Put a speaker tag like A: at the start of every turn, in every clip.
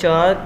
A: 4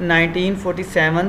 A: 1947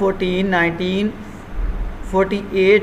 A: 14 1948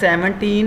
A: 17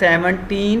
A: 17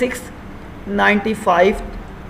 A: 6 1995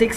A: 6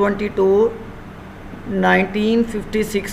A: 22 1956